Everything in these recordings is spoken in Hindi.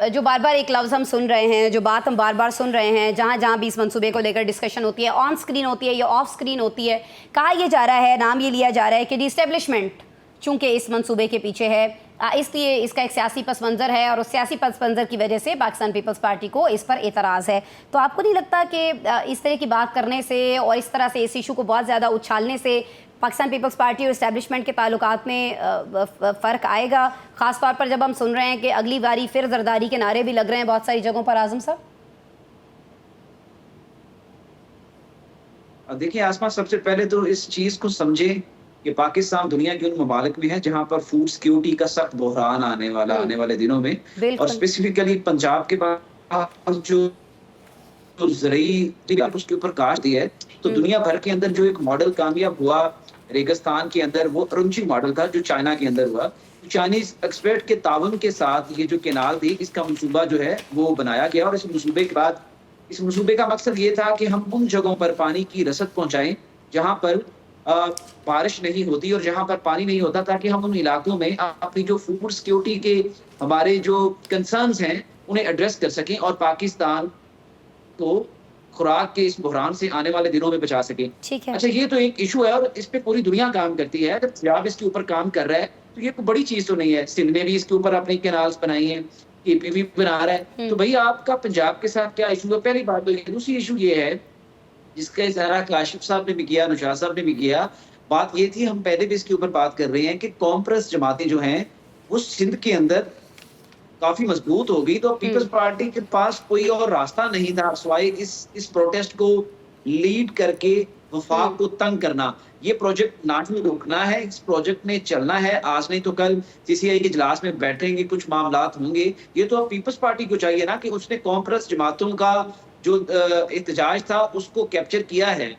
जो बार बार एक लफ्ज़ हम सुन रहे हैं, जो बात हम बार बार सुन रहे हैं, जहाँ जहाँ भी इस मंसूबे को लेकर डिस्कशन होती है, ऑन स्क्रीन होती है या ऑफ स्क्रीन होती है, कहा यह जा रहा है, नाम ये लिया जा रहा है कि डिस्टेब्लिशमेंट चूंकि इस मंसूबे के पीछे है, इसलिए इसका एक सियासी पस मंज़र है और उस सियासी पस मंज़र की वजह से पाकिस्तान पीपल्स पार्टी को इस पर एतराज़ है। तो आपको नहीं लगता कि इस तरह की बात करने से और इस तरह से इस इशू को बहुत ज़्यादा उछालने से पाकिस्तान पीपल्स पार्टी और इस्टेब्लिशमेंट के ताल्लुकात में फ़र्क आएगा, ख़ास तौर पर जब हम सुन रहे हैं कि अगली बारी फिर जरदारी के नारे भी लग रहे हैं बहुत सारी जगहों पर? आज़म साहब देखिए आसमा, सबसे पहले तो इस चीज को समझे कि पाकिस्तान दुनिया के उन ममालिक में है जहां पर फूड सिक्योरिटी का सख्त बहरान आने वाले दिनों में, और बिल्कुल। स्पेसिफिकली पंजाब के पास जो ज़रूरी उसके ऊपर काश दिया है। तो दुनिया भर के अंदर जो एक मॉडल कामयाब हुआ रेगिस्तान के अंदर, वो अरुंची मॉडल था जो चाइना के अंदर हुआ। चाइनीज एक्सपर्ट के ताउन के साथ ये जो कैनाल थी, इसका मंसूबा जो है वो बनाया गया, और इस मंसूबे के बाद इस मंसूबे का मकसद ये था कि हम उन जगहों पर पानी की रसद पहुंचाएं जहां पर बारिश नहीं होती और जहां पर पानी नहीं होता, ताकि हम उन इलाकों में अपनी जो फूड सिक्योरिटी के हमारे जो कंसर्न्स हैं उन्हें एड्रेस कर सकें और पाकिस्तान को खुराक के इस बहरान से आने वाले दिनों में बचा सके। ठीक है। अच्छा, ये तो एक इशू है और इस पे पूरी दुनिया काम करती है। अगर पंजाब इसके ऊपर काम कर रहा है तो ये कोई बड़ी चीज तो नहीं है। सिंध ने भी इसके ऊपर अपनी कैनाल्स बनाई हैं, एपी भी बना रहा है। तो भैया आपका पंजाब के साथ क्या इशू है? पहली बात तो ये। दूसरी इशू ये है जिसका इशारा काशिफ साहब ने भी किया, नौशाद साहब ने भी किया। बात ये थी, हम पहले भी इसके ऊपर बात कर रहे हैं कि कॉम्प्रेस जमातें जो हैं वो सिंध के अंदर काफी मजबूत हो गई, तो पीपल्स पार्टी के पास कोई और रास्ता नहीं था सिवाय इस प्रोटेस्ट को लीड करके वफाक को तंग करना। ये प्रोजेक्ट ना ही रोकना है, इस प्रोजेक्ट ने चलना है। आज नहीं तो कल सीसीआई के इजलास में बैठेंगे, कुछ मामलात होंगे। ये तो अब पीपल्स पार्टी को चाहिए ना कि उसने कॉम्प्रेस जमातों का जो एहतजाज था उसको कैप्चर किया है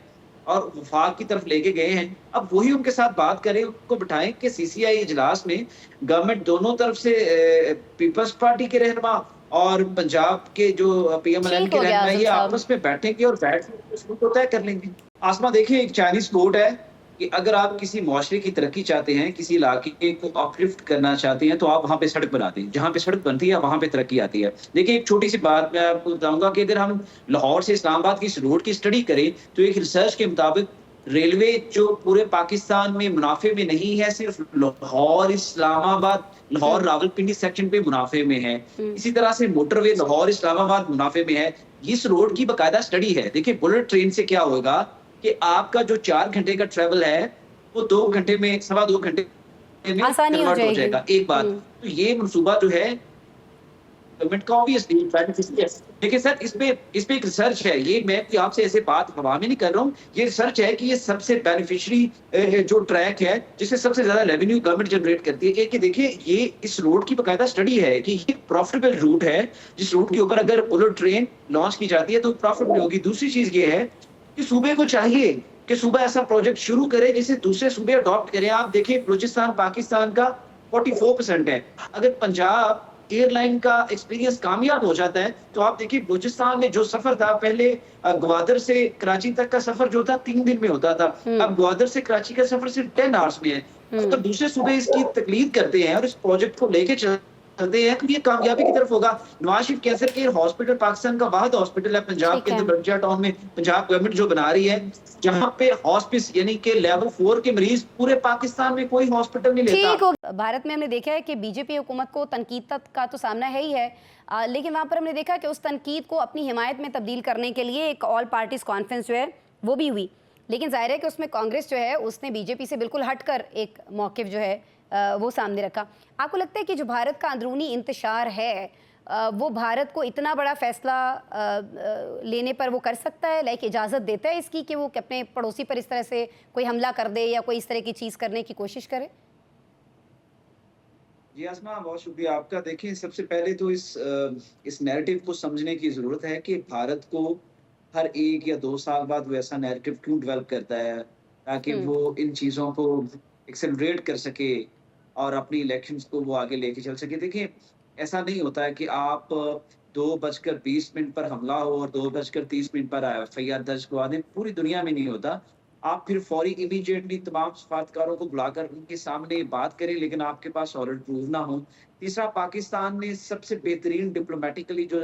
और वफाक की तरफ लेके गए हैं। अब वही उनके साथ बात करें, उनको बिठाएं कि सीसीआई इजलास में गवर्नमेंट दोनों तरफ से पीपल्स पार्टी के रहनुमा और पंजाब के जो पीएमएलएन ठीक के हो गया रहनुमा आज़म ये साहब। आपस में बैठेंगे और बैठ के उसको तय कर लेंगे। आसमा, देखिए एक चाइनीज कोड है कि अगर आप किसी मुआशरे की तरक्की चाहते हैं, किसी इलाके को अपलिफ्ट करना चाहते हैं, तो आप वहां पे सड़क बनाते हैं। जहां पे सड़क बनती है वहां पे तरक्की आती है। देखिए एक छोटी सी बात मैं आपको बताऊंगा कि अगर हम लाहौर से इस्लामाबाद की इस रोड की स्टडी करें तो एक रिसर्च के मुताबिक रेलवे जो पूरे पाकिस्तान में मुनाफे में नहीं है, सिर्फ लाहौर इस्लामाबाद, लाहौर रावलपिंडी सेक्शन पे मुनाफे में है। इसी तरह से मोटरवे लाहौर इस्लामाबाद मुनाफे में है। इस रोड की बकायदा स्टडी है। देखिए बुलेट ट्रेन से क्या होगा कि आपका जो 4 घंटे का ट्रेवल है वो 2 घंटे में, सवा 2 घंटे में आसानी हो कन्वर्ट हो जाएगी। जाएगा। एक बात तो ये मंसूबा जो है गवर्नमेंट का ऑब्वियसली बेनिफिशियरी है। देखिए सर, इस पे एक रिसर्च है। ये मैं कोई आपसे ऐसे बात हवा में नहीं कर रहा हूँ। ये रिसर्च है कि ये सबसे बेनिफिशियरी जो ट्रैक है जिससे सबसे ज्यादा रेवेन्यू गवर्नमेंट जनरेट करती है। एक ये देखिए, ये इस रोड की बकायदा स्टडी है कि ये प्रॉफिटेबल रूट है, जिस रूट के ऊपर अगर बुलेट ट्रेन लॉन्च की जाती है तो प्रॉफिटेबल होगी। दूसरी चीज ये है कि सूबे को चाहिए कि सूबा ऐसा प्रोजेक्ट शुरू करे जिसे दूसरे सूबे अडॉप्ट करें। आप देखिए बलूचिस्तान पाकिस्तान का 44% है। अगर पंजाब एयरलाइन का एक्सपीरियंस कामयाब हो जाता है तो आप देखिए बलूचिस्तान में जो सफर था पहले, ग्वादर से कराची तक का सफर जो था 3 दिन में होता था, अब ग्वादर से कराची का सफर सिर्फ 10 आवर्स में है। अगर दूसरे सूबे इसकी तकलीद करते हैं और इस प्रोजेक्ट को लेके चलते हैं तो ये कामयाबी की तरफ होगा। Nawaz Sharif cancer care hospital Pakistan का वाहिद हॉस्पिटल है पंजाब के अंदर, बड़जा टाउन में पंजाब गवर्नमेंट जो बना रही है, जहां पे हॉस्पिस यानी कि लेवल 4 के मरीज पूरे पाकिस्तान में कोई हॉस्पिटल नहीं लेता। ठीक हो। भारत में हमने देखा है कि बीजेपी हुकूमत को तनकीद का तो सामना है ही है, लेकिन वहाँ पर हमने देखा कि उस तनकीद को अपनी हिमायत में तब्दील करने के लिए एक ऑल पार्टीज कॉन्फ्रेंस जो है वो भी हुई, लेकिन जाहिर है कि उसमें कांग्रेस जो है उसने बीजेपी से बिल्कुल हटकर एक मौक़िफ़ जो है वो सामने रखा। आपको लगता है कि जो भारत का अंदरूनी इंतशार है वो भारत को इतना बड़ा फैसला लेने पर वो कर सकता है, लाइक इजाज़त देता है इसकी कि वो अपने पड़ोसी पर इस तरह से कोई हमला कर दे या कोई इस तरह की चीज़ करने की कोशिश करे? जी आसमा, बहुत शुक्रिया आपका। देखिए सबसे पहले तो इस नैरेटिव को समझने की ज़रूरत है कि भारत को हर 1 या 2 साल बाद वो ऐसा नैरेटिव क्यों डेवलप करता है, ताकि वो इन चीज़ों को एक्सेलरेट कर सके और अपनी इलेक्शंस को वो आगे लेके चल सके। देखिए ऐसा नहीं होता है कि आप 2:20 पर हमला हो और 2:30 पर एफआईआर दर्ज करवा दें। पूरी दुनिया में नहीं होता। आप फिर फौरी इमीडिएटली तमाम सफारतकारों को बुलाकर उनके सामने बात करें, लेकिन आपके पास सॉलिड प्रूफ ना हो। तीसरा, पाकिस्तान ने सबसे बेहतरीन डिप्लोमैटिकली जो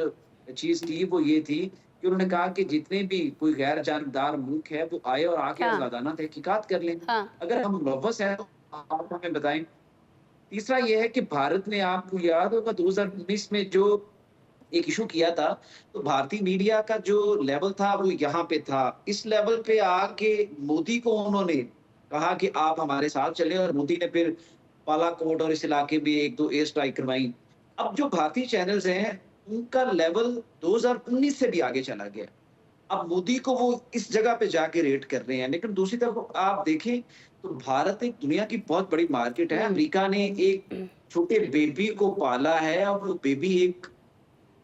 चीज़ की वो ये थी कि उन्होंने कहा कि जितने भी कोई गैर जानबदार मुल्क है वो आए और आके हाँ, आज़ादाना तहकीकात कर लें। हाँ, अगर हम मुलव्वस हैं तो आप हमें बताएँ। तीसरा ये है कि भारत ने, आपको याद होगा 2019 में जो एक इश्यू किया था, तो भारतीय मीडिया का जो लेवल था वो यहाँ पे था। इस लेवल पे आके मोदी को उन्होंने कहा कि आप हमारे साथ चलें, और मोदी ने फिर बालाकोट और इस इलाके में 1-2 एयर स्ट्राइक करवाई। अब जो भारतीय चैनल्स हैं, उनका लेवल 2019 से भी आगे चला गया। अब मोदी को वो इस जगह पे जाके रेट कर रहे हैं। लेकिन दूसरी तरफ आप देखें तो भारत एक दुनिया की बहुत बड़ी मार्केट है। हुँ, अमेरिका ने एक छोटे बेबी को पाला है और वो बेबी एक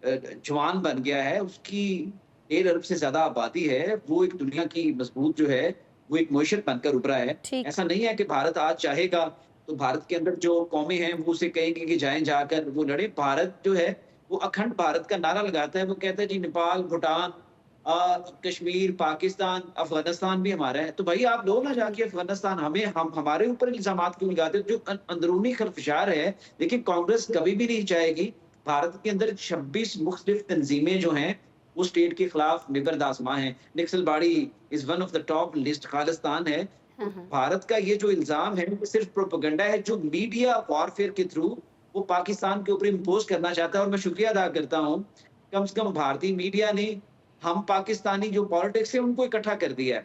जवान बन गया है। उसकी 1.5 अरब से ज़्यादा आबादी है। वो एक दुनिया की मज़बूत जो है, वो एक मईशत बनकर उभरा है। ठीक। ऐसा नहीं है कि भारत आज चाहेगा तो भारत के अंदर जो कौमें हैं वो उसे कहेंगी कि जाएँ जाकर वो लड़ें। भारत जो है वो अखंड भारत का नारा लगाता है। वो कहता है जी नेपाल, भूटान, कश्मीर, पाकिस्तान, अफ़गानिस्तान भी हमारा है। तो भाई आप लो ना जाके अफ़गानिस्तान। हम हमारे ऊपर इल्ज़ामात क्यों लगाते हो? जो अंदरूनी खलफशार है, देखिए कांग्रेस कभी भी नहीं चाहेगी भारत के अंदर 26 मुख्तलिफ तंजीमें जो हैं, वो स्टेट के खिलाफ निबर्दाज़मा हैं। Naxalbari is one of the top list, Khalistan है। तो हाँ, हाँ। भारत का ये जो इल्ज़ाम है, वो सिर्फ़ प्रोपेगेंडा है, जो मीडिया वॉरफेयर के थ्रू वो पाकिस्तान के ऊपर इम्पोज़ करना चाहता है। और मैं शुक्रिया अदा करता हूँ, कम से कम भारतीय मीडिया ने हम पाकिस्तानी जो पॉलिटिक्स है, उनको इकट्ठा कर दिया है।